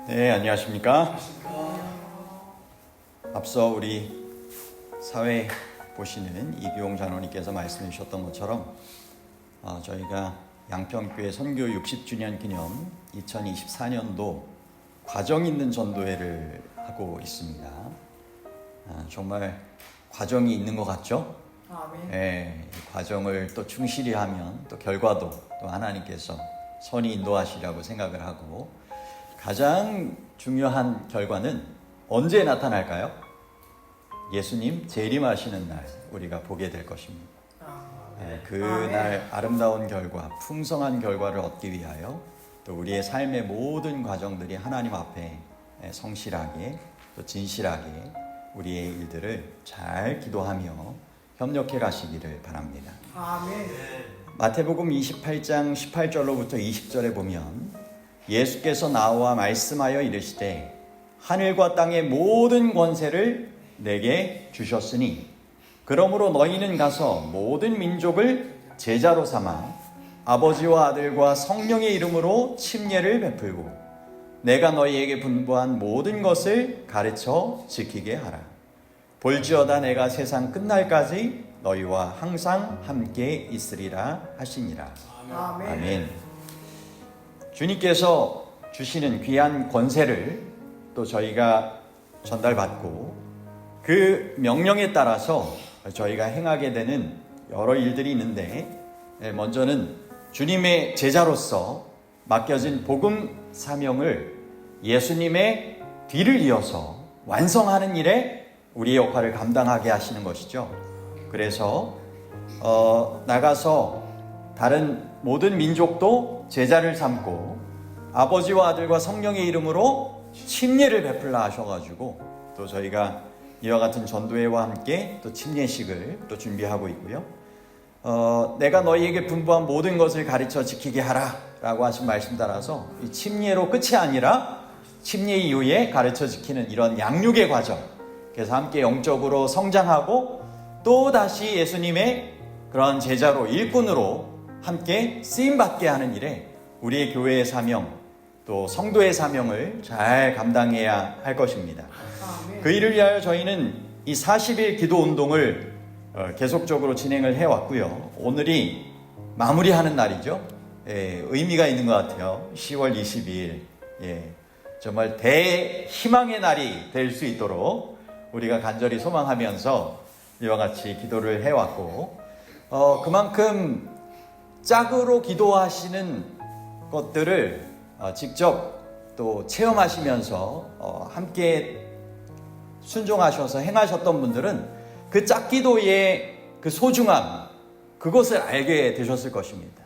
네, 안녕하십니까? 앞서 우리 사회 보시는 이규용 장로님께서 말씀해 주셨던 것처럼 저희가 양평교회 선교 60주년 기념 2024년도 과정 있는 전도회를 하고 있습니다. 정말 과정이 있는 것 같죠? 아멘. 네, 과정을 또 충실히 하면 또 결과도 또 하나님께서 선히 인도하시라고 생각을 하고, 가장 중요한 결과는 언제 나타날까요? 예수님 재림하시는 날 우리가 보게 될 것입니다. 그날 아름다운 결과, 풍성한 결과를 얻기 위하여 또 우리의 삶의 모든 과정들이 하나님 앞에 성실하게 또 진실하게 우리의 일들을 잘 기도하며 협력해 가시기를 바랍니다. 아멘. 마태복음 28장 18절로부터 20절에 보면 예수께서 나와 말씀하여 이르시되 하늘과 땅의 모든 권세를 내게 주셨으니 그러므로 너희는 가서 모든 민족을 제자로 삼아 아버지와 아들과 성령의 이름으로 침례를 베풀고 내가 너희에게 분부한 모든 것을 가르쳐 지키게 하라. 볼지어다 내가 세상 끝날까지 너희와 항상 함께 있으리라 하시니라. 아멘. 아멘. 주님께서 주시는 귀한 권세를 또 저희가 전달받고 그 명령에 따라서 저희가 행하게 되는 여러 일들이 있는데, 먼저는 주님의 제자로서 맡겨진 복음 사명을 예수님의 뒤를 이어서 완성하는 일에 우리의 역할을 감당하게 하시는 것이죠. 그래서 나가서 다른 모든 민족도 제자를 삼고 아버지와 아들과 성령의 이름으로 침례를 베풀라 하셔가지고 또 저희가 이와 같은 전도회와 함께 또 침례식을 또 준비하고 있고요. 내가 너희에게 분부한 모든 것을 가르쳐 지키게 하라 라고 하신 말씀 따라서 이 침례로 끝이 아니라 침례 이후에 가르쳐 지키는 이런 양육의 과정, 그래서 함께 영적으로 성장하고 또 다시 예수님의 그런 제자로 일꾼으로 함께 쓰임받게 하는 일에 우리의 교회의 사명 또 성도의 사명을 잘 감당해야 할 것입니다. 아멘. 그 일을 위하여 저희는 이 40일 기도 운동을 계속적으로 진행을 해왔고요. 오늘이 마무리하는 날이죠. 의미가 있는 것 같아요. 10월 22일 정말 대희망의 날이 될 수 있도록 우리가 간절히 소망하면서 이와 같이 기도를 해왔고, 그만큼 짝으로 기도하시는 것들을 직접 또 체험하시면서 함께 순종하셔서 행하셨던 분들은 그 짝기도의 그 소중함, 그것을 알게 되셨을 것입니다.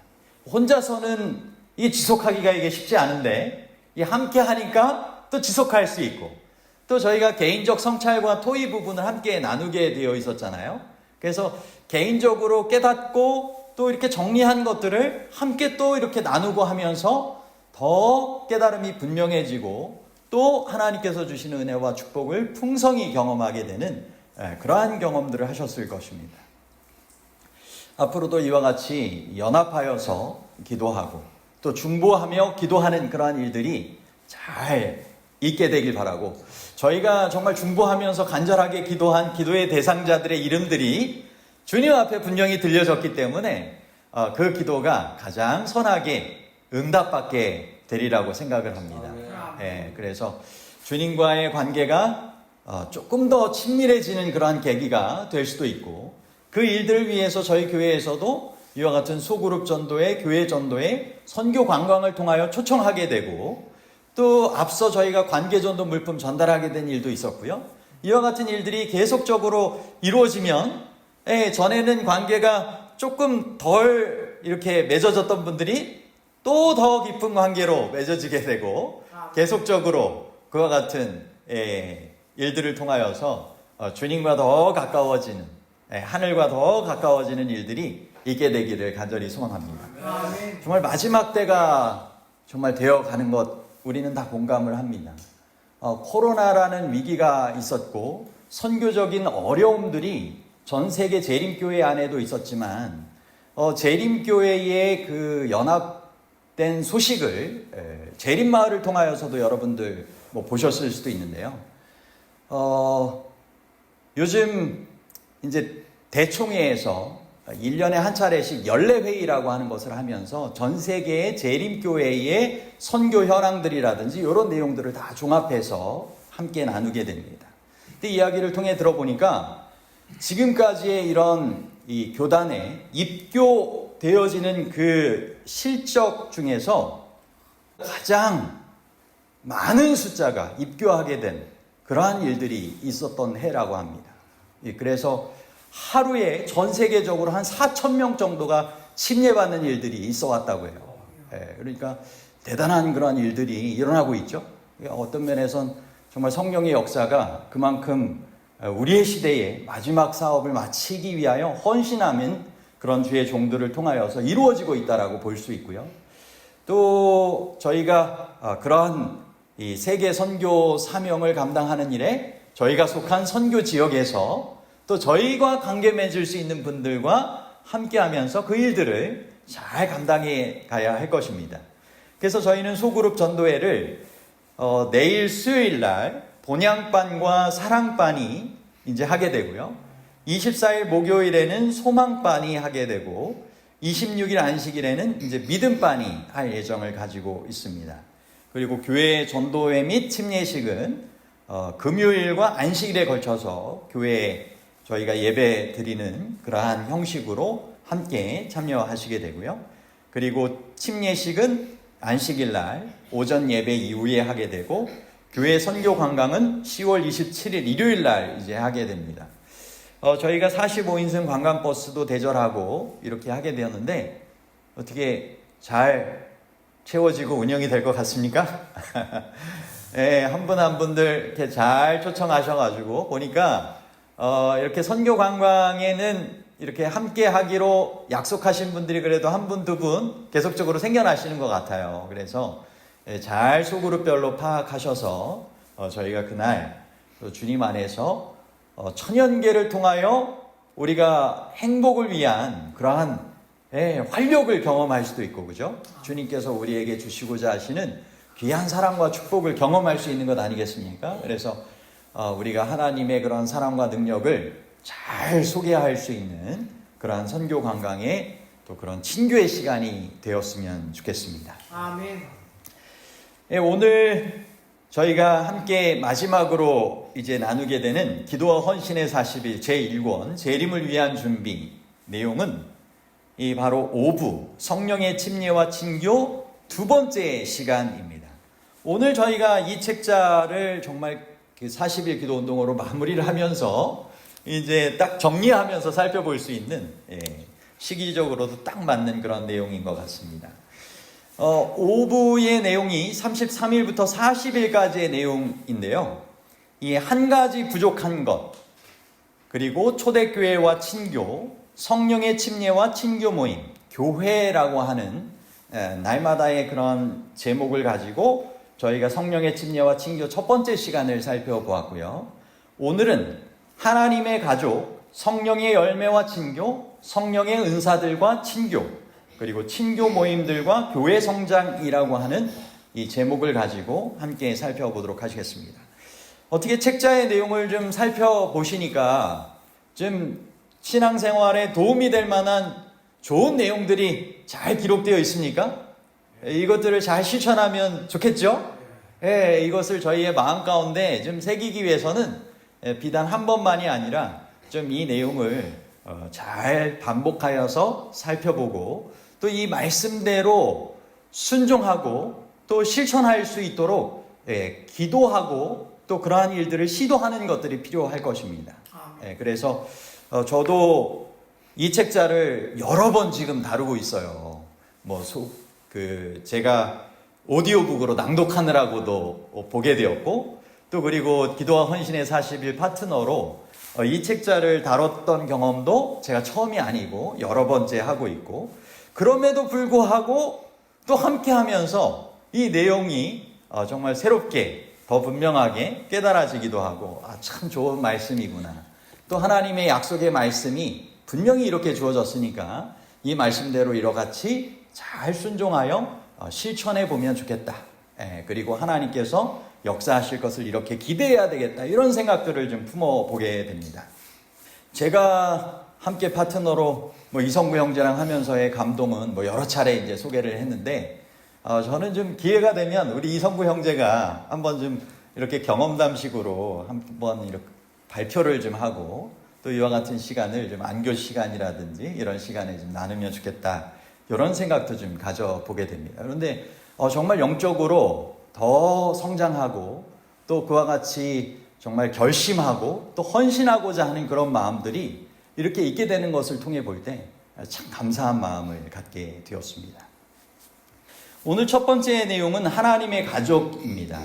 혼자서는 이 지속하기가 이게 쉽지 않은데 이 함께 하니까 또 지속할 수 있고, 또 저희가 개인적 성찰과 토의 부분을 함께 나누게 되어 있었잖아요. 그래서 개인적으로 깨닫고 또 이렇게 정리한 것들을 함께 또 이렇게 나누고 하면서 더 깨달음이 분명해지고 또 하나님께서 주시는 은혜와 축복을 풍성히 경험하게 되는 그러한 경험들을 하셨을 것입니다. 앞으로도 이와 같이 연합하여서 기도하고 또 중보하며 기도하는 그러한 일들이 잘 있게 되길 바라고, 저희가 정말 중보하면서 간절하게 기도한 기도의 대상자들의 이름들이 주님 앞에 분명히 들려졌기 때문에 그 기도가 가장 선하게 응답받게 되리라고 생각을 합니다. 그래서 주님과의 관계가 조금 더 친밀해지는 그러한 계기가 될 수도 있고, 그 일들을 위해서 저희 교회에서도 이와 같은 소그룹 전도회, 교회 전도회, 선교 관광을 통하여 초청하게 되고, 또 앞서 저희가 관계전도 물품 전달하게 된 일도 있었고요. 이와 같은 일들이 계속적으로 이루어지면 전에는 관계가 조금 덜 이렇게 맺어졌던 분들이 또 더 깊은 관계로 맺어지게 되고, 계속적으로 그와 같은 일들을 통하여서 주님과 더 가까워지는, 하늘과 더 가까워지는 일들이 있게 되기를 간절히 소망합니다. 아멘. 정말 마지막 때가 정말 되어가는 것 우리는 다 공감을 합니다. 코로나라는 위기가 있었고 선교적인 어려움들이 전 세계 재림교회 안에도 있었지만 재림교회의 그 연합 된 소식을 재림마을을 통하여서도 여러분들 뭐 보셨을 수도 있는데요. 요즘 이제 대총회에서 1년에 한 차례씩 연례회의라고 하는 것을 하면서 전 세계의 재림교회의 선교 현황들이라든지 이런 내용들을 다 종합해서 함께 나누게 됩니다. 근데 이야기를 통해 들어보니까 지금까지의 이런 이 교단에 입교되어지는 그 실적 중에서 가장 많은 숫자가 입교하게 된 그러한 일들이 있었던 해라고 합니다. 그래서 하루에 전 세계적으로 한 4,000명 정도가 침례받는 일들이 있어 왔다고 해요. 그러니까 대단한 그런 일들이 일어나고 있죠. 어떤 면에선 정말 성령의 역사가 그만큼 우리의 시대에 마지막 사업을 마치기 위하여 헌신하는 그런 주의 종들을 통하여서 이루어지고 있다라고 볼 수 있고요. 또 저희가 그러한 이 세계 선교 사명을 감당하는 일에 저희가 속한 선교 지역에서 또 저희가 관계 맺을 수 있는 분들과 함께하면서 그 일들을 잘 감당해 가야 할 것입니다. 그래서 저희는 소그룹 전도회를 내일 수요일 날 본향반과 사랑반이 이제 하게 되고요. 24일 목요일에는 소망반이 하게 되고 26일 안식일에는 이제 믿음반이 할 예정을 가지고 있습니다. 그리고 교회 전도회 및 침례식은 금요일과 안식일에 걸쳐서 교회에 저희가 예배 드리는 그러한 형식으로 함께 참여하시게 되고요. 그리고 침례식은 안식일 날 오전 예배 이후에 하게 되고 교회 선교 관광은 10월 27일 일요일 날 이제 하게 됩니다. 저희가 45인승 관광버스도 대절하고 이렇게 하게 되었는데 어떻게 잘 채워지고 운영이 될 것 같습니까? 네, 한 분 한 분들 이렇게 잘 초청하셔가지고 보니까 이렇게 선교 관광에는 이렇게 함께 하기로 약속하신 분들이 그래도 한 분, 두 분 계속적으로 생겨나시는 것 같아요. 그래서 잘 소그룹별로 파악하셔서 저희가 그날 주님 안에서 천연계를 통하여 우리가 행복을 위한 그러한 활력을 경험할 수도 있고, 그죠? 주님께서 우리에게 주시고자 하시는 귀한 사랑과 축복을 경험할 수 있는 것 아니겠습니까? 그래서 우리가 하나님의 그런 사랑과 능력을 잘 소개할 수 있는 그러한 선교 관광의 또 그런 친교의 시간이 되었으면 좋겠습니다. 아멘. 오늘 저희가 함께 마지막으로 이제 나누게 되는 기도와 헌신의 40일 제1권 재림을 위한 준비 내용은 이 바로 5부 성령의 침례와 친교 두 번째 시간입니다. 오늘 저희가 이 책자를 정말 40일 기도 운동으로 마무리를 하면서 이제 딱 정리하면서 살펴볼 수 있는 시기적으로도 딱 맞는 그런 내용인 것 같습니다. 5부의 내용이 33일부터 40일까지의 내용인데요. 이 한 가지 부족한 것, 그리고 초대교회와 친교, 성령의 침례와 친교 모임, 교회라고 하는 날마다의 그런 제목을 가지고 저희가 성령의 침례와 친교 첫 번째 시간을 살펴보았고요. 오늘은 하나님의 가족, 성령의 열매와 친교, 성령의 은사들과 친교, 그리고 친교 모임들과 교회 성장이라고 하는 이 제목을 가지고 함께 살펴보도록 하시겠습니다. 어떻게 책자의 내용을 좀 살펴보시니까 좀 신앙생활에 도움이 될 만한 좋은 내용들이 잘 기록되어 있습니까? 이것들을 잘 실천하면 좋겠죠? 이것을 저희의 마음 가운데 좀 새기기 위해서는 비단 한 번만이 아니라 좀 이 내용을 잘 반복하여서 살펴보고 또 이 말씀대로 순종하고 또 실천할 수 있도록 기도하고 또 그러한 일들을 시도하는 것들이 필요할 것입니다. 그래서 저도 이 책자를 여러 번 지금 다루고 있어요. 제가 오디오북으로 낭독하느라고도 보게 되었고, 또 그리고 기도와 헌신의 40일 파트너로 이 책자를 다뤘던 경험도 제가 처음이 아니고 여러 번째 하고 있고, 그럼에도 불구하고 또 함께 하면서 이 내용이 정말 새롭게 더 분명하게 깨달아지기도 하고, 참 좋은 말씀이구나. 또 하나님의 약속의 말씀이 분명히 이렇게 주어졌으니까 이 말씀대로 이러같이 잘 순종하여 실천해 보면 좋겠다. 그리고 하나님께서 역사하실 것을 이렇게 기대해야 되겠다. 이런 생각들을 좀 품어보게 됩니다. 제가 함께 파트너로 이성구 형제랑 하면서의 감동은 여러 차례 이제 소개를 했는데, 저는 좀 기회가 되면 우리 이성구 형제가 한번 좀 이렇게 경험담식으로 한번 이렇게 발표를 좀 하고, 또 이와 같은 시간을 좀 안교 시간이라든지 이런 시간에 좀 나누면 좋겠다. 이런 생각도 좀 가져보게 됩니다. 그런데 정말 영적으로 더 성장하고, 또 그와 같이 정말 결심하고 또 헌신하고자 하는 그런 마음들이 이렇게 있게 되는 것을 통해 볼 때 참 감사한 마음을 갖게 되었습니다. 오늘 첫 번째 내용은 하나님의 가족입니다.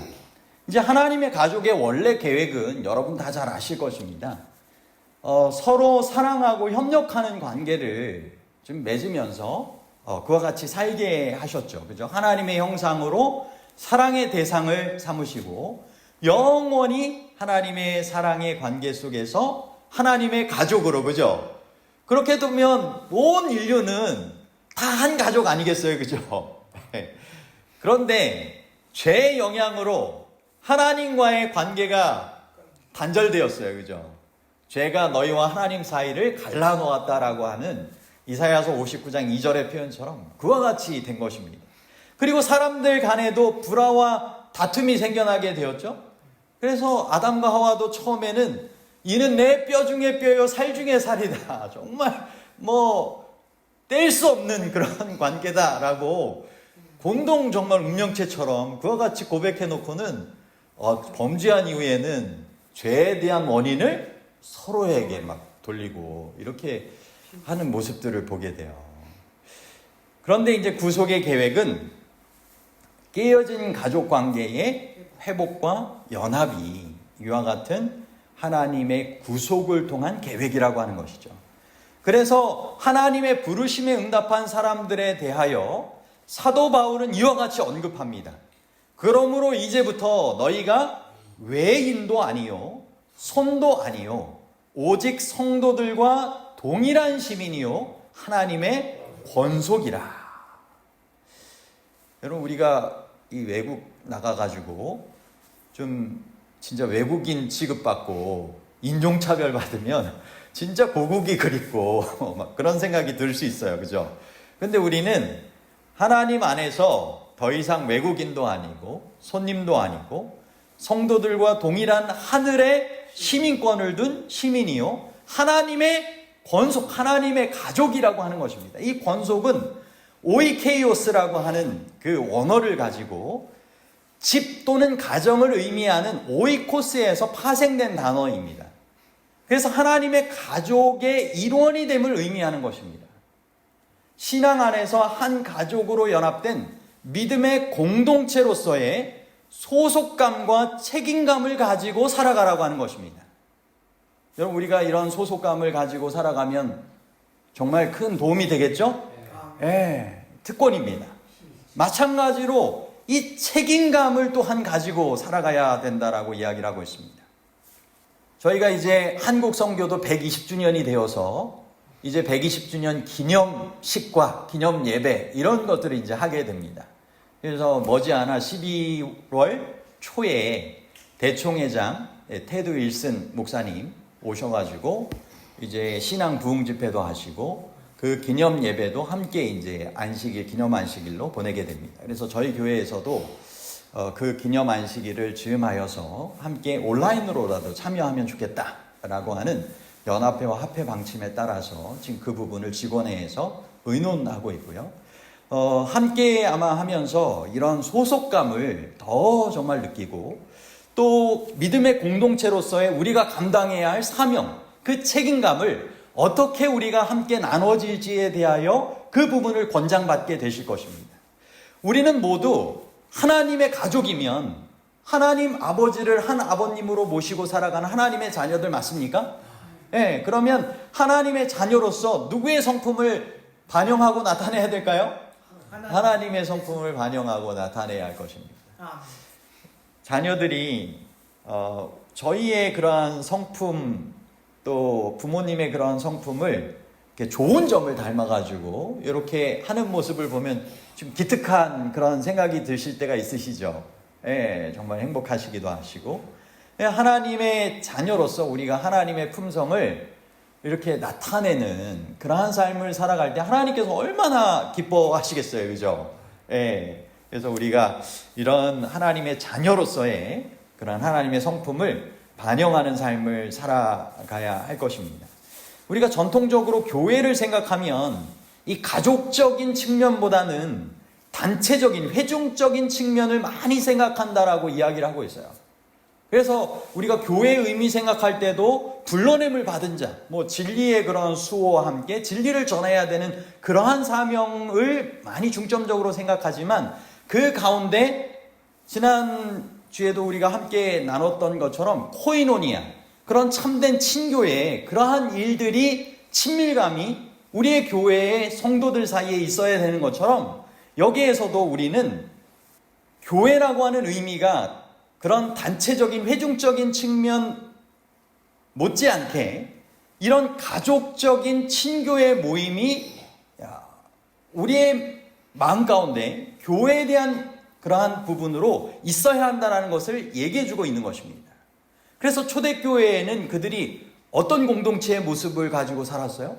이제 하나님의 가족의 원래 계획은 여러분 다 잘 아실 것입니다. 서로 사랑하고 협력하는 관계를 좀 맺으면서 그와 같이 살게 하셨죠. 그죠? 하나님의 형상으로 사랑의 대상을 삼으시고 영원히 하나님의 사랑의 관계 속에서 하나님의 가족으로, 그죠? 그렇게 되면 온 인류는 다 한 가족 아니겠어요? 그죠? 그런데 죄의 영향으로 하나님과의 관계가 단절되었어요. 그죠? 죄가 너희와 하나님 사이를 갈라놓았다라고 하는 이사야서 59장 2절의 표현처럼 그와 같이 된 것입니다. 그리고 사람들 간에도 불화와 다툼이 생겨나게 되었죠. 그래서 아담과 하와도 처음에는 이는 내 뼈 중에 뼈요 살 중에 살이다. 정말 뗄 수 없는 그런 관계다라고 공동 정말 운명체처럼 그와 같이 고백해 놓고는 범죄한 이후에는 죄에 대한 원인을 서로에게 막 돌리고 이렇게 하는 모습들을 보게 돼요. 그런데 이제 구속의 계획은 깨어진 가족 관계의 회복과 연합이 이와 같은 하나님의 구속을 통한 계획이라고 하는 것이죠. 그래서 하나님의 부르심에 응답한 사람들에 대하여 사도 바울은 이와 같이 언급합니다. 그러므로 이제부터 너희가 외인도 아니요 손도 아니요 오직 성도들과 동일한 시민이요 하나님의 권속이라. 여러분, 우리가 이 외국 나가가지고 좀 진짜 외국인 취급받고 인종차별 받으면 진짜 고국이 그립고 막 그런 생각이 들 수 있어요. 그죠? 근데 우리는 하나님 안에서 더 이상 외국인도 아니고 손님도 아니고 성도들과 동일한 하늘의 시민권을 둔 시민이요 하나님의 권속, 하나님의 가족이라고 하는 것입니다. 이 권속은 오이케이오스라고 하는 그 원어를 가지고 집 또는 가정을 의미하는 오이코스에서 파생된 단어입니다. 그래서 하나님의 가족의 일원이 됨을 의미하는 것입니다. 신앙 안에서 한 가족으로 연합된 믿음의 공동체로서의 소속감과 책임감을 가지고 살아가라고 하는 것입니다. 여러분, 우리가 이런 소속감을 가지고 살아가면 정말 큰 도움이 되겠죠? 특권입니다. 마찬가지로 이 책임감을 또한 가지고 살아가야 된다라고 이야기를 하고 있습니다. 저희가 이제 한국 선교도 120주년이 되어서 이제 120주년 기념식과 기념 예배 이런 것들을 이제 하게 됩니다. 그래서 머지않아 12월 초에 대총회장 테드 윌슨 목사님 오셔가지고 이제 신앙 부흥 집회도 하시고 그 기념 예배도 함께 이제 안식일, 기념 안식일로 보내게 됩니다. 그래서 저희 교회에서도 그 기념 안식일을 즈음하여서 함께 온라인으로라도 참여하면 좋겠다라고 하는 연합회와 합회 방침에 따라서 지금 그 부분을 직원회에서 의논하고 있고요. 함께 아마 하면서 이런 소속감을 더 정말 느끼고 또 믿음의 공동체로서의 우리가 감당해야 할 사명, 그 책임감을 어떻게 우리가 함께 나눠질지에 대하여 그 부분을 권장받게 되실 것입니다. 우리는 모두 하나님의 가족이면 하나님 아버지를 한 아버님으로 모시고 살아가는 하나님의 자녀들 맞습니까? 네, 그러면 하나님의 자녀로서 누구의 성품을 반영하고 나타내야 될까요? 하나님의 성품을 반영하고 나타내야 할 것입니다. 자녀들이 저희의 그러한 성품 또 부모님의 그러한 성품을 좋은 점을 닮아가지고 이렇게 하는 모습을 보면 좀 기특한 그런 생각이 드실 때가 있으시죠. 예, 정말 행복하시기도 하시고, 예, 하나님의 자녀로서 우리가 하나님의 품성을 이렇게 나타내는 그러한 삶을 살아갈 때 하나님께서 얼마나 기뻐하시겠어요, 그죠? 예, 그래서 우리가 이런 하나님의 자녀로서의 그런 하나님의 성품을 반영하는 삶을 살아가야 할 것입니다. 우리가 전통적으로 교회를 생각하면 이 가족적인 측면보다는 단체적인 회중적인 측면을 많이 생각한다라고 이야기를 하고 있어요. 그래서 우리가 교회의 의미 생각할 때도 불러냄을 받은 자, 진리의 그런 수호와 함께 진리를 전해야 되는 그러한 사명을 많이 중점적으로 생각하지만, 그 가운데 지난 주에도 우리가 함께 나눴던 것처럼 코이노니아, 그런 참된 친교의 그러한 일들이 친밀감이 우리의 교회의 성도들 사이에 있어야 되는 것처럼, 여기에서도 우리는 교회라고 하는 의미가 그런 단체적인 회중적인 측면 못지않게 이런 가족적인 친교의 모임이 우리의 마음 가운데 교회에 대한 그러한 부분으로 있어야 한다는 것을 얘기해 주고 있는 것입니다. 그래서 초대교회에는 그들이 어떤 공동체의 모습을 가지고 살았어요?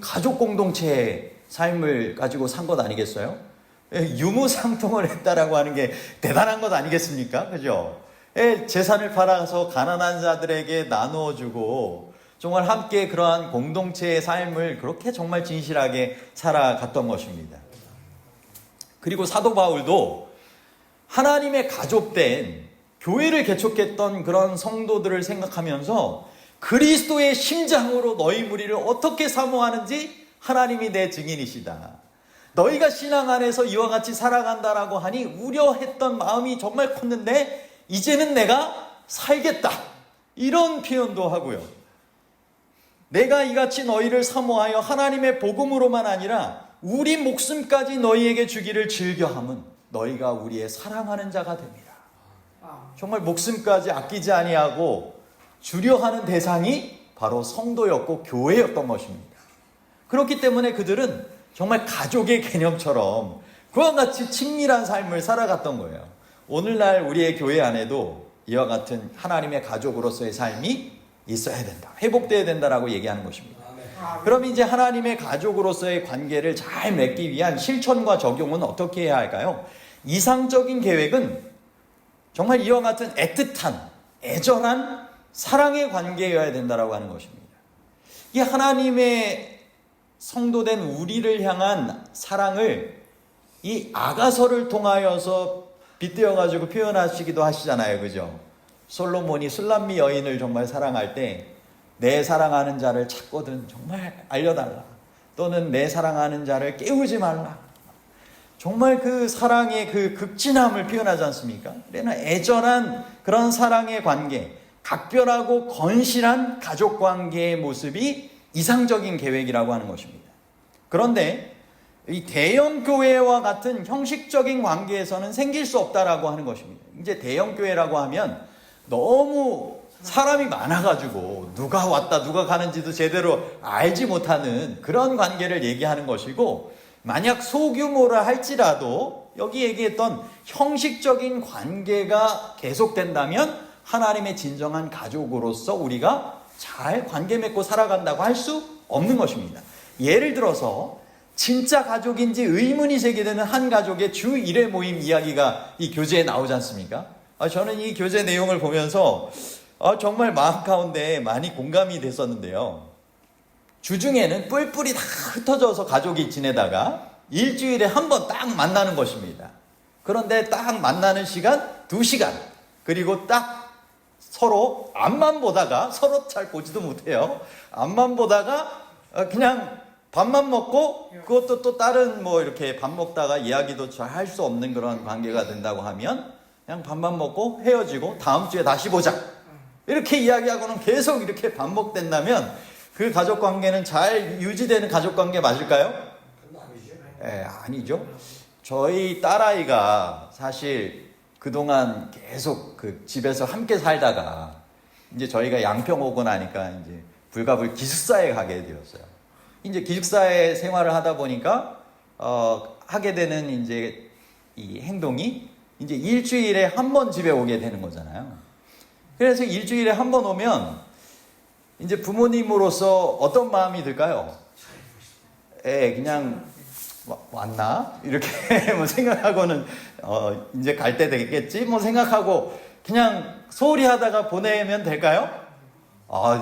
가족 공동체의 삶을 가지고 산 것 아니겠어요? 유무상통을 했다라고 하는 게 대단한 것 아니겠습니까? 그죠? 재산을 팔아서 가난한 자들에게 나누어 주고 정말 함께 그러한 공동체의 삶을 그렇게 정말 진실하게 살아갔던 것입니다. 그리고 사도 바울도 하나님의 가족된 교회를 개척했던 그런 성도들을 생각하면서 그리스도의 심장으로 너희 무리를 어떻게 사모하는지 하나님이 내 증인이시다. 너희가 신앙 안에서 이와 같이 살아간다라고 하니 우려했던 마음이 정말 컸는데 이제는 내가 살겠다. 이런 표현도 하고요. 내가 이같이 너희를 사모하여 하나님의 복음으로만 아니라 우리 목숨까지 너희에게 주기를 즐겨함은 너희가 우리의 사랑하는 자가 됩니다. 정말 목숨까지 아끼지 아니하고 주려 하는 대상이 바로 성도였고 교회였던 것입니다. 그렇기 때문에 그들은 정말 가족의 개념처럼 그와 같이 친밀한 삶을 살아갔던 거예요. 오늘날 우리의 교회 안에도 이와 같은 하나님의 가족으로서의 삶이 있어야 된다, 회복되어야 된다라고 얘기하는 것입니다. 그럼 이제 하나님의 가족으로서의 관계를 잘 맺기 위한 실천과 적용은 어떻게 해야 할까요? 이상적인 계획은 정말 이와 같은 애틋한 애절한 사랑의 관계여야 된다라고 하는 것입니다. 이 하나님의 성도된 우리를 향한 사랑을 이 아가서를 통하여서 빗대어가지고 표현하시기도 하시잖아요. 그죠? 솔로몬이 술람미 여인을 정말 사랑할 때 내 사랑하는 자를 찾거든 정말 알려달라. 또는 내 사랑하는 자를 깨우지 말라. 정말 그 사랑의 그 극진함을 표현하지 않습니까? 그러나 애절한 그런 사랑의 관계, 각별하고 건실한 가족 관계의 모습이 이상적인 계획이라고 하는 것입니다. 그런데 이 대형 교회와 같은 형식적인 관계에서는 생길 수 없다라고 하는 것입니다. 이제 대형 교회라고 하면 너무 사람이 많아가지고 누가 왔다 누가 가는지도 제대로 알지 못하는 그런 관계를 얘기하는 것이고, 만약 소규모라 할지라도 여기 얘기했던 형식적인 관계가 계속된다면 하나님의 진정한 가족으로서 우리가 잘 관계 맺고 살아간다고 할 수 없는 것입니다. 예를 들어서 진짜 가족인지 의문이 제기되는 한 가족의 주 1회 모임 이야기가 이 교재에 나오지 않습니까? 저는 이 교재 내용을 보면서 정말 마음 가운데 많이 공감이 됐었는데요. 주중에는 뿔뿔이 다 흩어져서 가족이 지내다가 일주일에 한 번 딱 만나는 것입니다. 그런데 딱 만나는 시간 2시간, 그리고 딱 서로 앞만 보다가, 서로 잘 보지도 못해요. 앞만 보다가 그냥 밥만 먹고, 그것도 또 다른 이렇게 밥 먹다가 이야기도 잘 할 수 없는 그런 관계가 된다고 하면 그냥 밥만 먹고 헤어지고 다음 주에 다시 보자, 이렇게 이야기하고는 계속 이렇게 반복된다면 그 가족 관계는 잘 유지되는 가족 관계 맞을까요? 아니죠. 저희 딸아이가 사실 그동안 계속 그 집에서 함께 살다가 이제 저희가 양평 오고 나니까 이제 불가불 기숙사에 가게 되었어요. 이제 기숙사에 생활을 하다 보니까 하게 되는 이제 이 행동이 이제 일주일에 한 번 집에 오게 되는 거잖아요. 그래서 일주일에 한 번 오면 이제 부모님으로서 어떤 마음이 들까요? 그냥 왔나? 이렇게 뭐 생각하고는 이제 갈 때 되겠지? 뭐 생각하고 그냥 소홀히 하다가 보내면 될까요?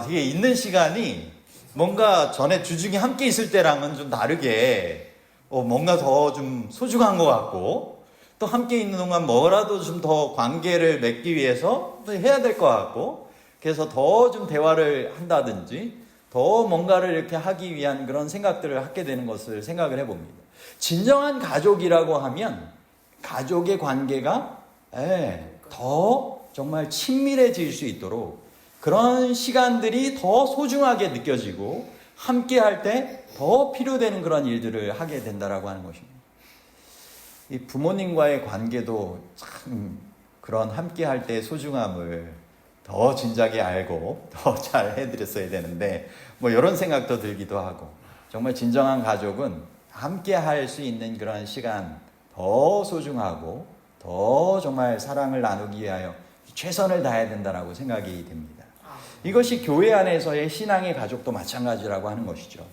이게 있는 시간이 뭔가 전에 주중에 함께 있을 때랑은 좀 다르게 뭔가 더 좀 소중한 것 같고, 또 함께 있는 동안 뭐라도 좀 더 관계를 맺기 위해서 또 해야 될 것 같고, 그래서 더 좀 대화를 한다든지 더 뭔가를 이렇게 하기 위한 그런 생각들을 하게 되는 것을 생각을 해봅니다. 진정한 가족이라고 하면 가족의 관계가 더 정말 친밀해질 수 있도록 그런 시간들이 더 소중하게 느껴지고 함께 할 때 더 필요되는 그런 일들을 하게 된다라고 하는 것입니다. 이 부모님과의 관계도 참 그런 함께 할 때의 소중함을 더 진작에 알고 더 잘 해드렸어야 되는데 뭐 이런 생각도 들기도 하고, 정말 진정한 가족은 함께 할 수 있는 그런 시간 더 소중하고 더 정말 사랑을 나누기 위하여 최선을 다해야 된다라고 생각이 됩니다. 이것이 교회 안에서의 신앙의 가족도 마찬가지라고 하는 것이죠.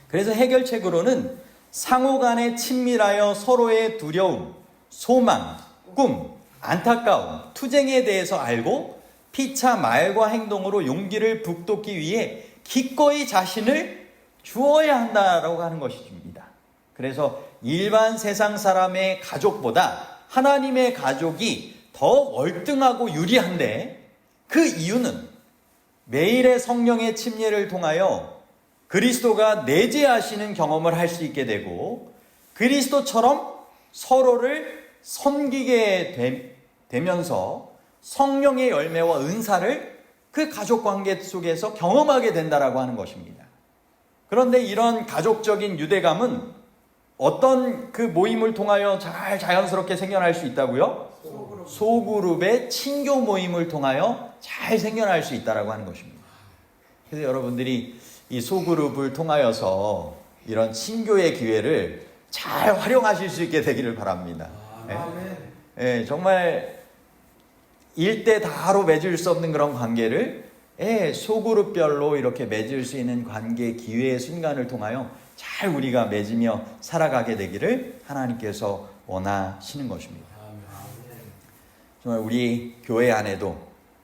그래서 해결책으로는 상호 간에 친밀하여 서로의 두려움, 소망, 꿈, 안타까움, 투쟁에 대해서 알고 피차 말과 행동으로 용기를 북돋기 위해 기꺼이 자신을 주어야 한다라고 하는 것입니다. 그래서 일반 세상 사람의 가족보다 하나님의 가족이 더 월등하고 유리한데, 그 이유는 매일의 성령의 침례를 통하여 그리스도가 내재하시는 경험을 할 수 있게 되고 그리스도처럼 서로를 섬기게 되면서 성령의 열매와 은사를 그 가족관계 속에서 경험하게 된다라고 하는 것입니다. 그런데 이런 가족적인 유대감은 어떤 그 모임을 통하여 잘 자연스럽게 생겨날 수 있다고요? 소그룹의 친교 모임을 통하여 잘 생겨날 수 있다라고 하는 것입니다. 그래서 여러분들이 이 소그룹을 통하여서 이런 친교의 기회를 잘 활용하실 수 있게 되기를 바랍니다. 정말 일대 다로 맺을 수 없는 그런 관계를 소그룹별로 이렇게 맺을 수 있는 관계 기회의 순간을 통하여 잘 우리가 맺으며 살아가게 되기를 하나님께서 원하시는 것입니다. 정말 우리 교회 안에도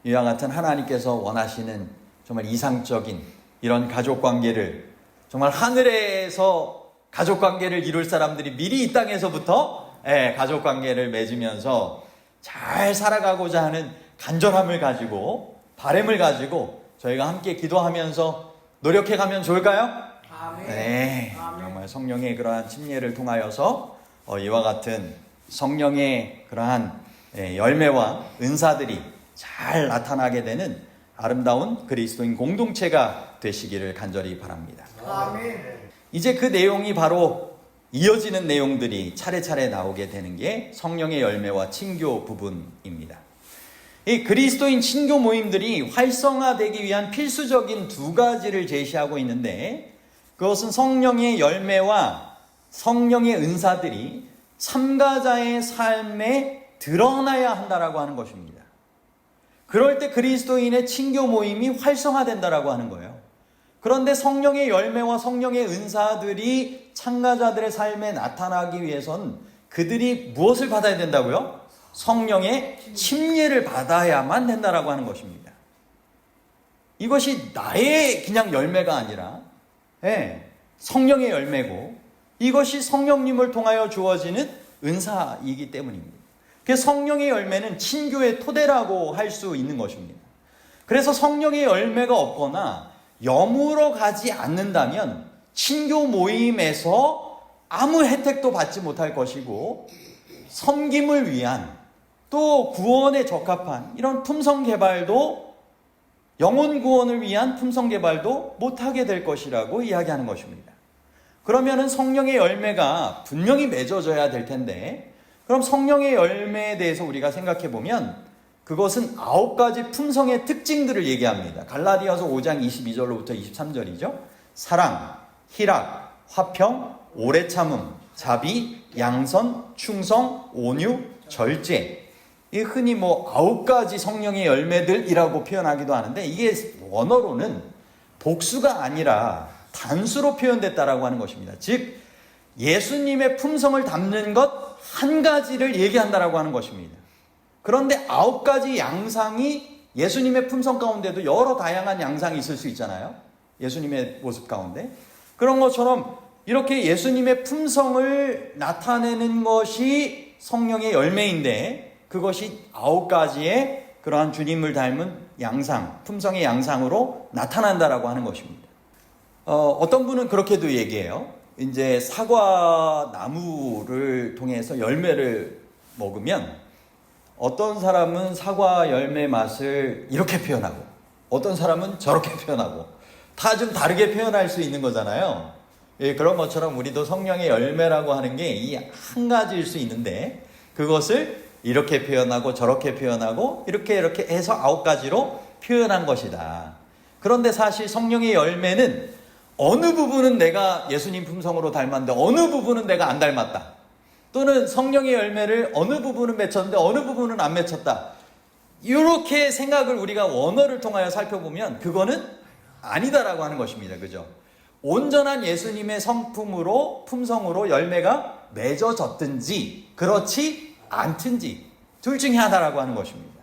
이와 같은 하나님께서 원하시는 정말 이상적인 이런 가족관계를, 정말 하늘에서 가족관계를 이룰 사람들이 미리 이 땅에서부터 가족관계를 맺으면서 잘 살아가고자 하는 간절함을 가지고 바람을 가지고 저희가 함께 기도하면서 노력해가면 좋을까요? 네, 정말 성령의 그러한 침례를 통하여서 이와 같은 성령의 그러한 열매와 은사들이 잘 나타나게 되는 아름다운 그리스도인 공동체가 되시기를 간절히 바랍니다. 이제 그 내용이 바로 이어지는 내용들이 차례차례 나오게 되는 게 성령의 열매와 친교 부분입니다. 이 그리스도인 친교 모임들이 활성화되기 위한 필수적인 두 가지를 제시하고 있는데, 그것은 성령의 열매와 성령의 은사들이 참가자의 삶에 드러나야 한다라고 하는 것입니다. 그럴 때 그리스도인의 친교 모임이 활성화된다라고 하는 거예요. 그런데 성령의 열매와 성령의 은사들이 참가자들의 삶에 나타나기 위해선 그들이 무엇을 받아야 된다고요? 성령의 침례를 받아야만 된다라고 하는 것입니다. 이것이 나의 그냥 열매가 아니라 성령의 열매고, 이것이 성령님을 통하여 주어지는 은사이기 때문입니다. 그래서 성령의 열매는 친교의 토대라고 할 수 있는 것입니다. 그래서 성령의 열매가 없거나 여물어 가지 않는다면 친교 모임에서 아무 혜택도 받지 못할 것이고, 섬김을 위한 또 구원에 적합한 이런 품성 개발도, 영혼 구원을 위한 품성 개발도 못하게 될 것이라고 이야기하는 것입니다. 그러면은 성령의 열매가 분명히 맺어져야 될 텐데, 그럼 성령의 열매에 대해서 우리가 생각해 보면 그것은 9가지 품성의 특징들을 얘기합니다. 갈라디아서 5장 22절로부터 23절이죠. 사랑, 희락, 화평, 오래 참음, 자비, 양선, 충성, 온유, 절제. 이 흔히 9가지 성령의 열매들이라고 표현하기도 하는데, 이게 원어로는 복수가 아니라 단수로 표현됐다라고 하는 것입니다. 즉 예수님의 품성을 담는 것 한 가지를 얘기한다라고 하는 것입니다. 그런데 9가지 양상이 예수님의 품성 가운데도 여러 다양한 양상이 있을 수 있잖아요. 예수님의 모습 가운데. 그런 것처럼 이렇게 예수님의 품성을 나타내는 것이 성령의 열매인데, 그것이 9가지의 그러한 주님을 닮은 양상, 품성의 양상으로 나타난다라고 하는 것입니다. 어떤 분은 그렇게도 얘기해요. 이제 사과 나무를 통해서 열매를 먹으면 어떤 사람은 사과 열매 맛을 이렇게 표현하고 어떤 사람은 저렇게 표현하고 다 좀 다르게 표현할 수 있는 거잖아요. 예, 그런 것처럼 우리도 성령의 열매라고 하는 게 이 한 가지일 수 있는데, 그것을 이렇게 표현하고 저렇게 표현하고 이렇게 해서 9가지로 표현한 것이다. 그런데 사실 성령의 열매는 어느 부분은 내가 예수님 품성으로 닮았는데 어느 부분은 내가 안 닮았다. 또는 성령의 열매를 어느 부분은 맺혔는데 어느 부분은 안 맺혔다. 이렇게 생각을 우리가 원어를 통하여 살펴보면 그거는 아니다라고 하는 것입니다. 그죠? 온전한 예수님의 성품으로, 품성으로 열매가 맺어졌든지 그렇지 않든지 둘 중에 하나라고 하는 것입니다.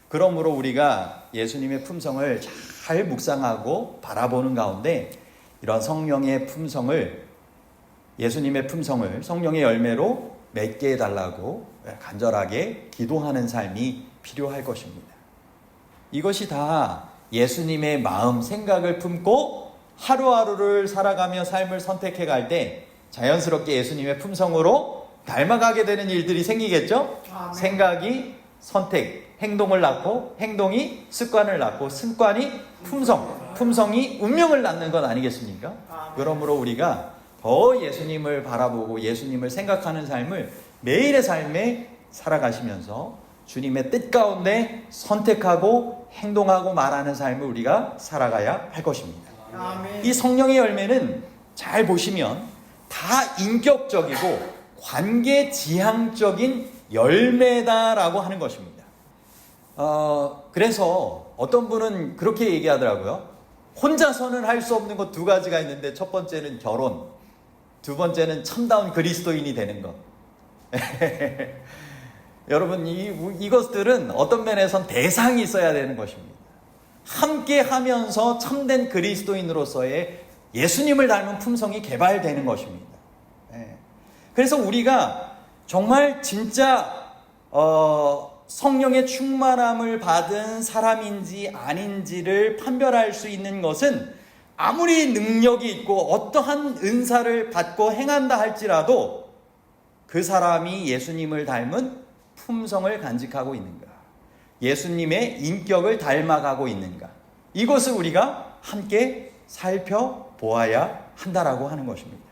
그러므로 우리가 예수님의 품성을 잘 묵상하고 바라보는 가운데 이런 성령의 품성을, 예수님의 품성을 성령의 열매로 맺게 해달라고 간절하게 기도하는 삶이 필요할 것입니다. 이것이 다 예수님의 마음, 생각을 품고 하루하루를 살아가며 삶을 선택해 갈 때 자연스럽게 예수님의 품성으로 닮아가게 되는 일들이 생기겠죠? 아멘. 생각이 선택, 행동을 낳고 행동이 습관을 낳고 습관이 품성, 품성이 운명을 낳는 것 아니겠습니까? 아멘. 그러므로 우리가 더 예수님을 바라보고 예수님을 생각하는 삶을 매일의 삶에 살아가시면서 주님의 뜻 가운데 선택하고 행동하고 말하는 삶을 우리가 살아가야 할 것입니다. 아멘. 이 성령의 열매는 잘 보시면 다 인격적이고 관계 지향적인 열매다라고 하는 것입니다. 그래서 어떤 분은 그렇게 얘기하더라고요. 혼자서는 할 수 없는 것 2가지가 있는데, 첫 번째는 결혼, 두 번째는 참다운 그리스도인이 되는 것. 여러분, 이것들은 어떤 면에선 대상이 있어야 되는 것입니다. 함께 하면서 참된 그리스도인으로서의 예수님을 닮은 품성이 개발되는 것입니다. 그래서 우리가 정말 진짜 성령의 충만함을 받은 사람인지 아닌지를 판별할 수 있는 것은 아무리 능력이 있고 어떠한 은사를 받고 행한다 할지라도 그 사람이 예수님을 닮은 품성을 간직하고 있는가, 예수님의 인격을 닮아가고 있는가, 이것을 우리가 함께 살펴보아야 한다라고 하는 것입니다.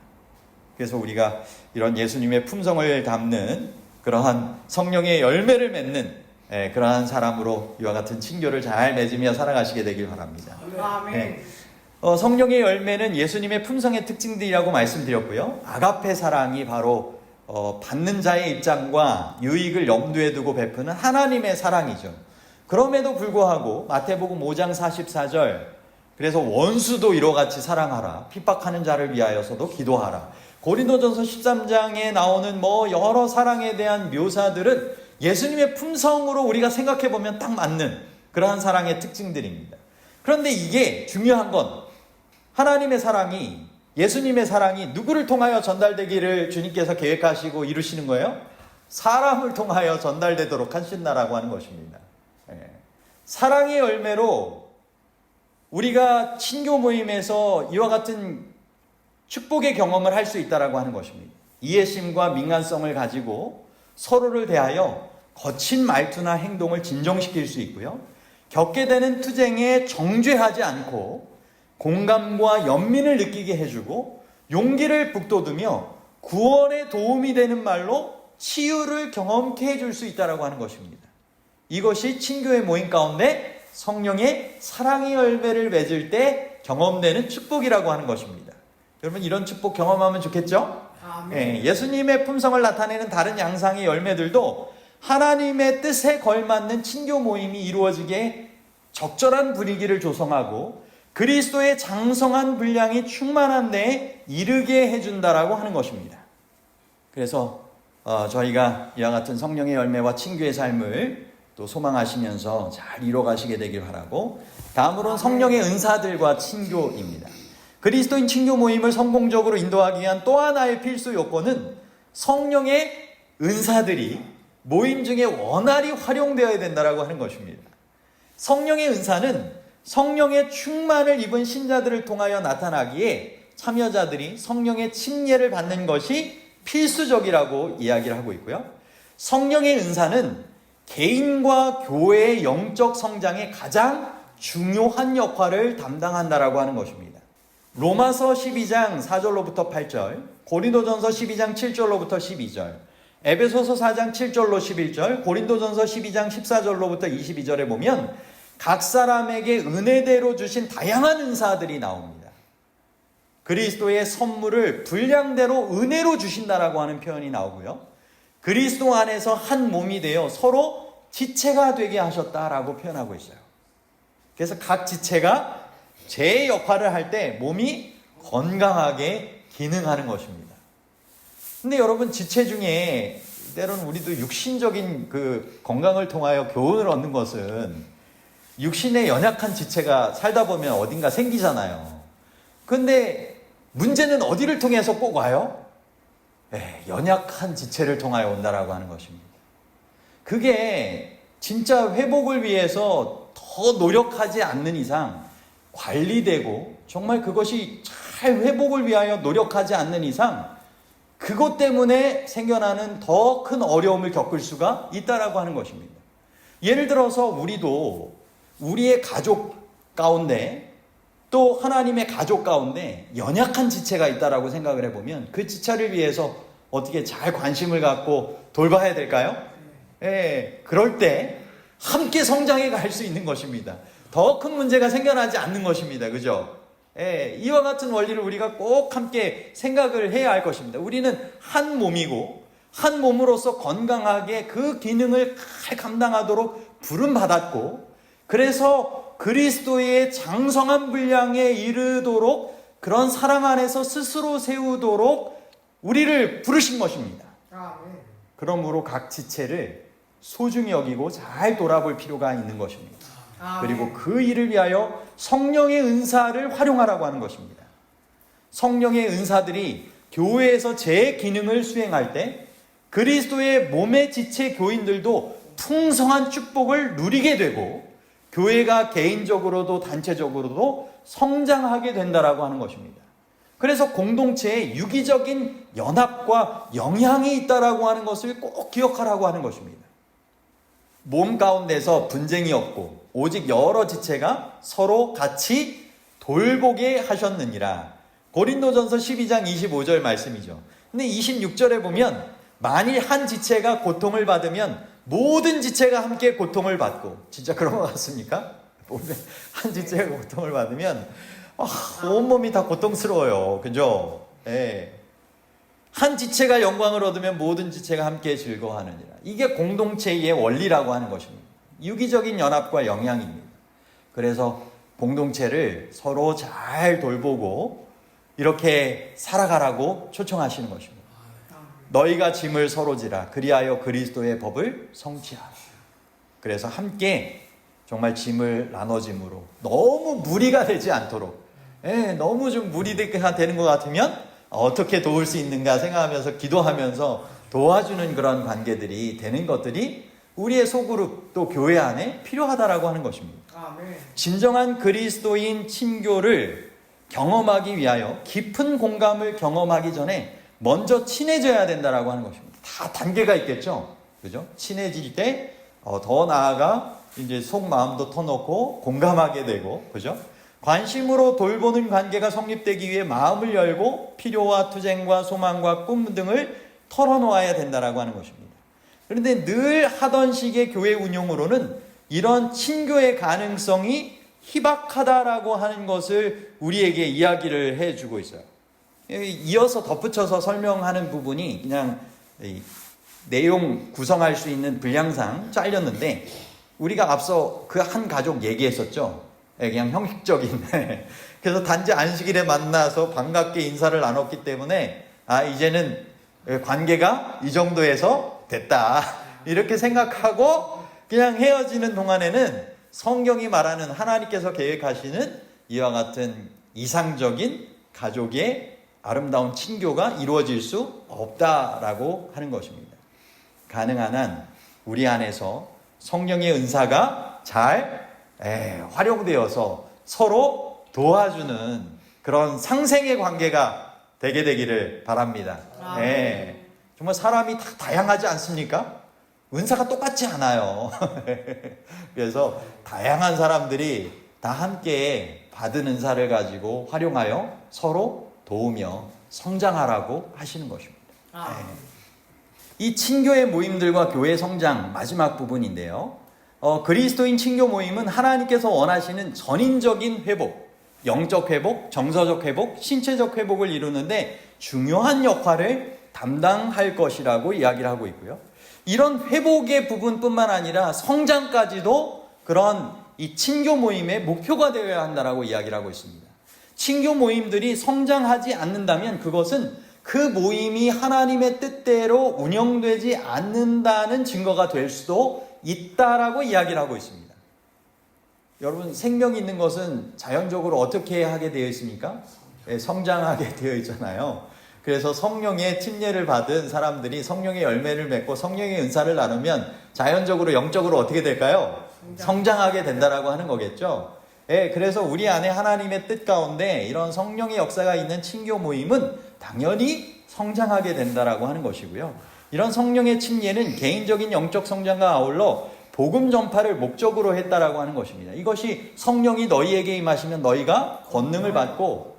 그래서 우리가 이런 예수님의 품성을 담는 그러한 성령의 열매를 맺는 그러한 사람으로 이와 같은 친교를 잘 맺으며 살아가시게 되길 바랍니다. 아멘. 성령의 열매는 예수님의 품성의 특징들이라고 말씀드렸고요. 아가페 사랑이 바로 받는 자의 입장과 유익을 염두에 두고 베푸는 하나님의 사랑이죠. 그럼에도 불구하고 마태복음 5장 44절, 그래서 원수도 이와 같이 사랑하라, 핍박하는 자를 위하여서도 기도하라. 고린도전서 13장에 나오는 여러 사랑에 대한 묘사들은 예수님의 품성으로 우리가 생각해보면 딱 맞는 그러한 사랑의 특징들입니다. 그런데 이게 중요한 건 하나님의 사랑이, 예수님의 사랑이 누구를 통하여 전달되기를 주님께서 계획하시고 이루시는 거예요? 사람을 통하여 전달되도록 하신다라고 하는 것입니다. 사랑의 열매로 우리가 친교 모임에서 이와 같은 축복의 경험을 할 수 있다라고 하는 것입니다. 이해심과 민감성을 가지고 서로를 대하여 거친 말투나 행동을 진정시킬 수 있고요. 겪게 되는 투쟁에 정죄하지 않고 공감과 연민을 느끼게 해주고 용기를 북돋우며 구원에 도움이 되는 말로 치유를 경험케 해줄 수 있다라고 하는 것입니다. 이것이 친교의 모임 가운데 성령의 사랑의 열매를 맺을 때 경험되는 축복이라고 하는 것입니다. 여러분 이런 축복 경험하면 좋겠죠? 예수님의 품성을 나타내는 다른 양상의 열매들도 하나님의 뜻에 걸맞는 친교 모임이 이루어지게 적절한 분위기를 조성하고 그리스도의 장성한 분량이 충만한 데에 이르게 해준다라고 하는 것입니다. 그래서 저희가 이와 같은 성령의 열매와 친교의 삶을 또 소망하시면서 잘 이뤄가시게 되길 바라고, 다음으로는 성령의 은사들과 친교입니다. 그리스도인 친교 모임을 성공적으로 인도하기 위한 또 하나의 필수 요건은 성령의 은사들이 모임 중에 원활히 활용되어야 된다라고 하는 것입니다. 성령의 은사는 성령의 충만을 입은 신자들을 통하여 나타나기에 참여자들이 성령의 침례를 받는 것이 필수적이라고 이야기를 하고 있고요. 성령의 은사는 개인과 교회의 영적 성장에 가장 중요한 역할을 담당한다라고 하는 것입니다. 로마서 12장 4절로부터 8절, 고린도전서 12장 7절로부터 12절, 에베소서 4장 7절로 11절, 고린도전서 12장 14절로부터 22절에 보면 각 사람에게 은혜대로 주신 다양한 은사들이 나옵니다. 그리스도의 선물을 분량대로 은혜로 주신다라고 하는 표현이 나오고요. 그리스도 안에서 한 몸이 되어 서로 지체가 되게 하셨다라고 표현하고 있어요. 그래서 각 지체가 제 역할을 할 때 몸이 건강하게 기능하는 것입니다. 근데 여러분, 지체 중에 때로는 우리도 육신적인 그 건강을 통하여 교훈을 얻는 것은 육신의 연약한 지체가 살다 보면 어딘가 생기잖아요. 근데 문제는 어디를 통해서 꼭 와요? 연약한 지체를 통하여 온다라고 하는 것입니다. 그게 진짜 회복을 위해서 더 노력하지 않는 이상, 관리되고 정말 그것이 잘 회복을 위하여 노력하지 않는 이상 그것 때문에 생겨나는 더 큰 어려움을 겪을 수가 있다라고 하는 것입니다. 예를 들어서 우리도 우리의 가족 가운데 또 하나님의 가족 가운데 연약한 지체가 있다라고 생각을 해보면 그 지체를 위해서 어떻게 잘 관심을 갖고 돌봐야 될까요? 그럴 때 함께 성장해 갈 수 있는 것입니다. 더 큰 문제가 생겨나지 않는 것입니다. 그죠? 이와 같은 원리를 우리가 꼭 함께 생각을 해야 할 것입니다. 우리는 한 몸이고 한 몸으로서 건강하게 그 기능을 잘 감당하도록 부름받았고, 그래서 그리스도의 장성한 분량에 이르도록 그런 사랑 안에서 스스로 세우도록 우리를 부르신 것입니다. 그러므로 각 지체를 소중히 여기고 잘 돌아볼 필요가 있는 것입니다. 그리고 그 일을 위하여 성령의 은사를 활용하라고 하는 것입니다. 성령의 은사들이 교회에서 제 기능을 수행할 때 그리스도의 몸의 지체 교인들도 풍성한 축복을 누리게 되고 교회가 개인적으로도 단체적으로도 성장하게 된다라고 하는 것입니다. 그래서 공동체에 유기적인 연합과 영향이 있다라고 하는 것을 꼭 기억하라고 하는 것입니다. 몸 가운데서 분쟁이 없고 오직 여러 지체가 서로 같이 돌보게 하셨느니라. 고린도전서 12장 25절 말씀이죠. 근데 26절에 보면 만일 한 지체가 고통을 받으면 모든 지체가 함께 고통을 받고, 진짜 그런 것 같습니까? 한 지체가 고통을 받으면 온몸이 다 고통스러워요. 그죠? 한 지체가 영광을 얻으면 모든 지체가 함께 즐거워하느니라. 이게 공동체의 원리라고 하는 것입니다. 유기적인 연합과 영향입니다. 그래서 공동체를 서로 잘 돌보고 이렇게 살아가라고 초청하시는 것입니다. 너희가 짐을 서로 지라 그리하여 그리스도의 법을 성취하라. 그래서 함께 정말 짐을 나눠짐으로 너무 무리가 되지 않도록, 너무 좀 무리가 되는 것 같으면 어떻게 도울 수 있는가 생각하면서 기도하면서 도와주는 그런 관계들이 되는 것들이 우리의 소그룹 또 교회 안에 필요하다라고 하는 것입니다. 진정한 그리스도인 친교를 경험하기 위하여 깊은 공감을 경험하기 전에 먼저 친해져야 된다라고 하는 것입니다. 다 단계가 있겠죠. 그죠? 친해질 때 더 나아가 이제 속마음도 터놓고 공감하게 되고, 그죠? 관심으로 돌보는 관계가 성립되기 위해 마음을 열고 필요와 투쟁과 소망과 꿈 등을 털어놓아야 된다라고 하는 것입니다. 그런데 늘 하던 식의 교회 운영으로는 이런 친교의 가능성이 희박하다라고 하는 것을 우리에게 이야기를 해주고 있어요. 이어서 덧붙여서 설명하는 부분이 그냥 내용 구성할 수 있는 분량상 잘렸는데, 우리가 앞서 그 한 가족 얘기했었죠. 그냥 형식적인. 그래서 단지 안식일에 만나서 반갑게 인사를 나눴기 때문에 이제는 관계가 이 정도에서 됐다, 이렇게 생각하고 그냥 헤어지는 동안에는 성경이 말하는 하나님께서 계획하시는 이와 같은 이상적인 가족의 아름다운 친교가 이루어질 수 없다라고 하는 것입니다. 가능한 한 우리 안에서 성령의 은사가 잘 활용되어서 서로 도와주는 그런 상생의 관계가 되게 되기를 바랍니다. 정말 사람이 다 다양하지 않습니까? 은사가 똑같지 않아요. 그래서 다양한 사람들이 다 함께 받은 은사를 가지고 활용하여 서로 도우며 성장하라고 하시는 것입니다. 이 친교의 모임들과 교회 성장 마지막 부분인데요. 그리스도인 친교 모임은 하나님께서 원하시는 전인적인 회복, 영적 회복, 정서적 회복, 신체적 회복을 이루는데 중요한 역할을 담당할 것이라고 이야기를 하고 있고요. 이런 회복의 부분뿐만 아니라 성장까지도 그런 이 친교 모임의 목표가 되어야 한다라고 이야기를 하고 있습니다. 친교 모임들이 성장하지 않는다면 그것은 그 모임이 하나님의 뜻대로 운영되지 않는다는 증거가 될 수도 있다라고 이야기를 하고 있습니다. 여러분, 생명이 있는 것은 자연적으로 어떻게 하게 되어 있습니까? 성장하게 되어 있잖아요. 그래서 성령의 침례를 받은 사람들이 성령의 열매를 맺고 성령의 은사를 나누면 자연적으로 영적으로 어떻게 될까요? 성장하게 된다라고 하는 거겠죠. 그래서 우리 안에 하나님의 뜻 가운데 이런 성령의 역사가 있는 친교 모임은 당연히 성장하게 된다라고 하는 것이고요. 이런 성령의 침례는 개인적인 영적 성장과 아울러 복음 전파를 목적으로 했다라고 하는 것입니다. 이것이 성령이 너희에게 임하시면 너희가 권능을 받고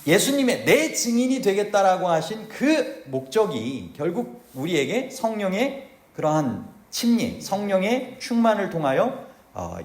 예수님의 내 증인이 되겠다라고 하신 그 목적이 결국 우리에게 성령의 그러한 침례, 성령의 충만을 통하여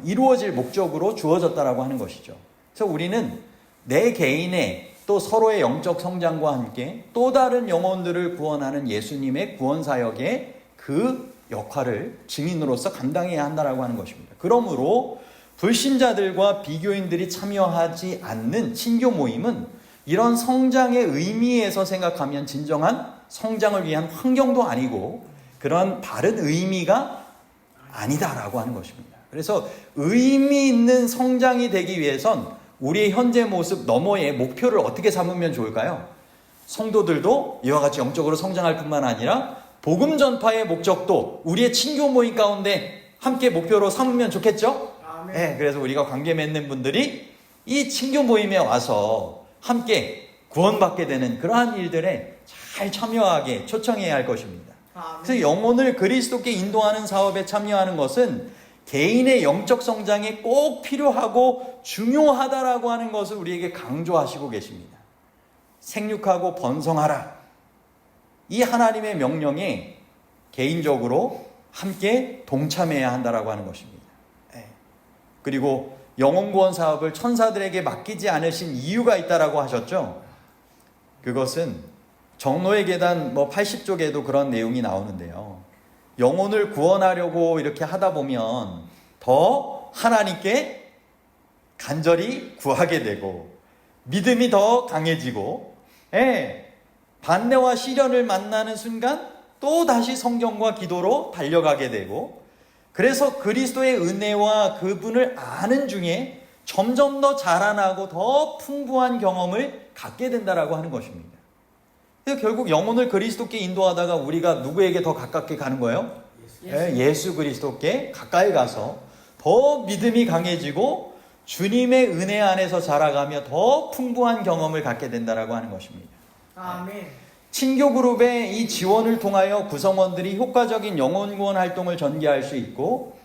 이루어질 목적으로 주어졌다라고 하는 것이죠. 그래서 우리는 내 개인의 또 서로의 영적 성장과 함께 또 다른 영혼들을 구원하는 예수님의 구원 사역의 그 역할을 증인으로서 감당해야 한다라고 하는 것입니다. 그러므로 불신자들과 비교인들이 참여하지 않는 친교 모임은 이런 성장의 의미에서 생각하면 진정한 성장을 위한 환경도 아니고 그런 바른 의미가 아니다라고 하는 것입니다. 그래서 의미 있는 성장이 되기 위해선 우리의 현재 모습 너머의 목표를 어떻게 삼으면 좋을까요? 성도들도 이와 같이 영적으로 성장할 뿐만 아니라 복음 전파의 목적도 우리의 친교 모임 가운데 함께 목표로 삼으면 좋겠죠? 그래서 우리가 관계 맺는 분들이 이 친교 모임에 와서 함께 구원받게 되는 그러한 일들에 잘 참여하게 초청해야 할 것입니다. 그래서 영혼을 그리스도께 인도하는 사업에 참여하는 것은 개인의 영적 성장에 꼭 필요하고 중요하다라고 하는 것을 우리에게 강조하시고 계십니다. 생육하고 번성하라. 이 하나님의 명령에 개인적으로 함께 동참해야 한다라고 하는 것입니다. 그리고 영혼구원 사업을 천사들에게 맡기지 않으신 이유가 있다라고 하셨죠. 그것은 정노의 계단 80쪽에도 그런 내용이 나오는데요. 영혼을 구원하려고 이렇게 하다 보면 더 하나님께 간절히 구하게 되고 믿음이 더 강해지고 반대와 시련을 만나는 순간 또 다시 성경과 기도로 달려가게 되고 그래서 그리스도의 은혜와 그분을 아는 중에 점점 더 자라나고 더 풍부한 경험을 갖게 된다라고 하는 것입니다. 그래서 결국 영혼을 그리스도께 인도하다가 우리가 누구에게 더 가깝게 가는 거예요? 예수 그리스도께 가까이 가서 더 믿음이 강해지고 주님의 은혜 안에서 자라가며 더 풍부한 경험을 갖게 된다라고 하는 것입니다. 아멘. 친교 그룹의 이 지원을 통하여 구성원들이 효과적인 영혼 구원 활동을 전개할 수 있고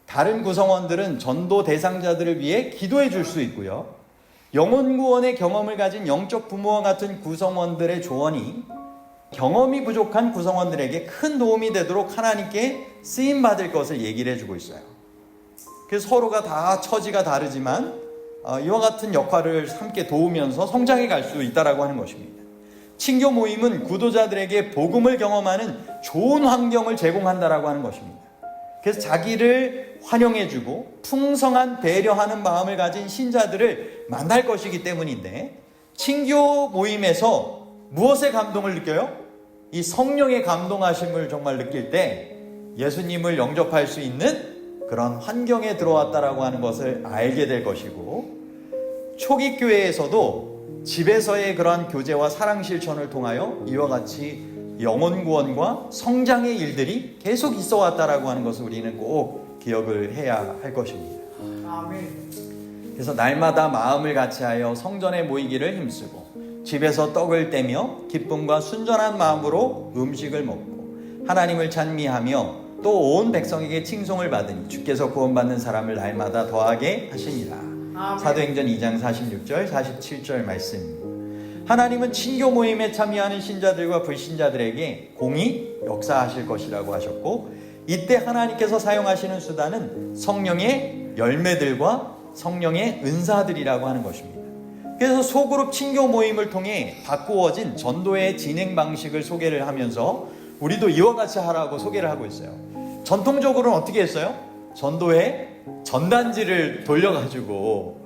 다른 구성원들은 전도 대상자들을 위해 기도해 줄 수 있고요. 영혼 구원의 경험을 가진 영적 부모와 같은 구성원들의 조언이 경험이 부족한 구성원들에게 큰 도움이 되도록 하나님께 쓰임 받을 것을 얘기를 해주고 있어요. 그래서 서로가 다 처지가 다르지만 이와 같은 역할을 함께 도우면서 성장해 갈 수 있다라고 하는 것입니다. 친교 모임은 구도자들에게 복음을 경험하는 좋은 환경을 제공한다라고 하는 것입니다. 그래서 자기를 환영해주고 풍성한 배려하는 마음을 가진 신자들을 만날 것이기 때문인데, 친교 모임에서 무엇의 감동을 느껴요? 이 성령의 감동하심을 정말 느낄 때 예수님을 영접할 수 있는 그런 환경에 들어왔다라고 하는 것을 알게 될 것이고, 초기 교회에서도 집에서의 그러한 교제와 사랑 실천을 통하여 이와 같이 영혼 구원과 성장의 일들이 계속 있어 왔다라고 하는 것을 우리는 꼭 기억을 해야 할 것입니다. 그래서 날마다 마음을 같이하여 성전에 모이기를 힘쓰고 집에서 떡을 떼며 기쁨과 순전한 마음으로 음식을 먹고 하나님을 찬미하며 또 온 백성에게 칭송을 받으니 주께서 구원받는 사람을 날마다 더하게 하시니라. 사도행전 2장 46절 47절 말씀입니다. 하나님은 친교 모임에 참여하는 신자들과 불신자들에게 공히 역사하실 것이라고 하셨고, 이때 하나님께서 사용하시는 수단은 성령의 열매들과 성령의 은사들이라고 하는 것입니다. 그래서 소그룹 친교 모임을 통해 바꾸어진 전도의 진행 방식을 소개를 하면서 우리도 이와 같이 하라고 소개를 하고 있어요. 전통적으로는 어떻게 했어요? 전도에 전단지를 돌려가지고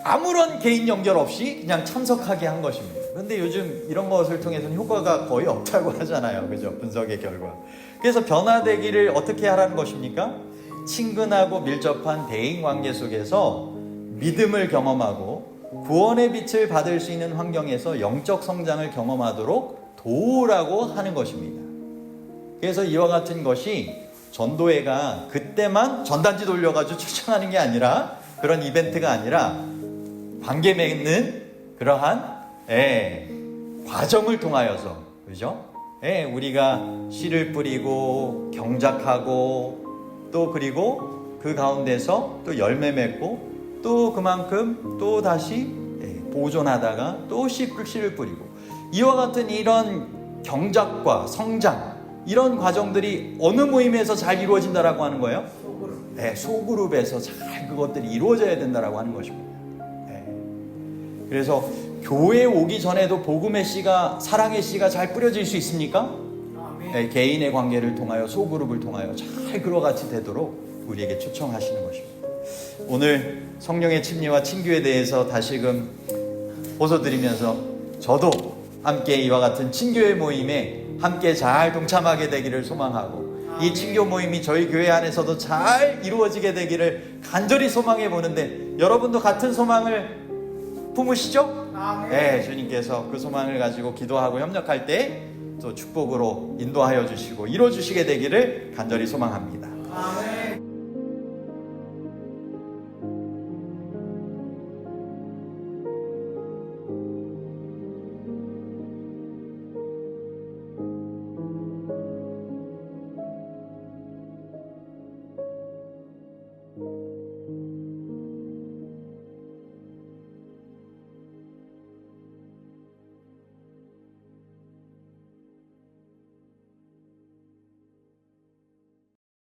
아무런 개인 연결 없이 그냥 참석하게 한 것입니다. 그런데 요즘 이런 것을 통해서는 효과가 거의 없다고 하잖아요. 그죠? 분석의 결과. 그래서 변화되기를 어떻게 하라는 것입니까? 친근하고 밀접한 대인 관계 속에서 믿음을 경험하고 구원의 빛을 받을 수 있는 환경에서 영적 성장을 경험하도록 도우라고 하는 것입니다. 그래서 이와 같은 것이 전도회가 그때만 전단지 돌려가지고 추천하는 게 아니라, 그런 이벤트가 아니라 관계 맺는 그러한 과정을 통하여서, 그죠? 우리가 씨를 뿌리고 경작하고 또 그리고 그 가운데서 또 열매 맺고 또 그만큼 또 다시 보존하다가 또 씨를 뿌리고, 이와 같은 이런 경작과 성장, 이런 과정들이 어느 모임에서 잘 이루어진다라고 하는 거예요? 소그룹에서 잘 그것들이 이루어져야 된다라고 하는 것입니다. 그래서 교회에 오기 전에도 복음의 씨가, 사랑의 씨가 잘 뿌려질 수 있습니까? 개인의 관계를 통하여, 소그룹을 통하여 잘 그로같이 되도록 우리에게 초청하시는 것입니다. 오늘 성령의 침례와 친교에 대해서 다시금 호소드리면서 저도 함께 이와 같은 친교의 모임에 함께 잘 동참하게 되기를 소망하고, 이 친교 모임이 저희 교회 안에서도 잘 이루어지게 되기를 간절히 소망해 보는데, 여러분도 같은 소망을 품으시죠? 네, 주님께서 그 소망을 가지고 기도하고 협력할 때 또 축복으로 인도하여 주시고 이루어 주시게 되기를 간절히 소망합니다.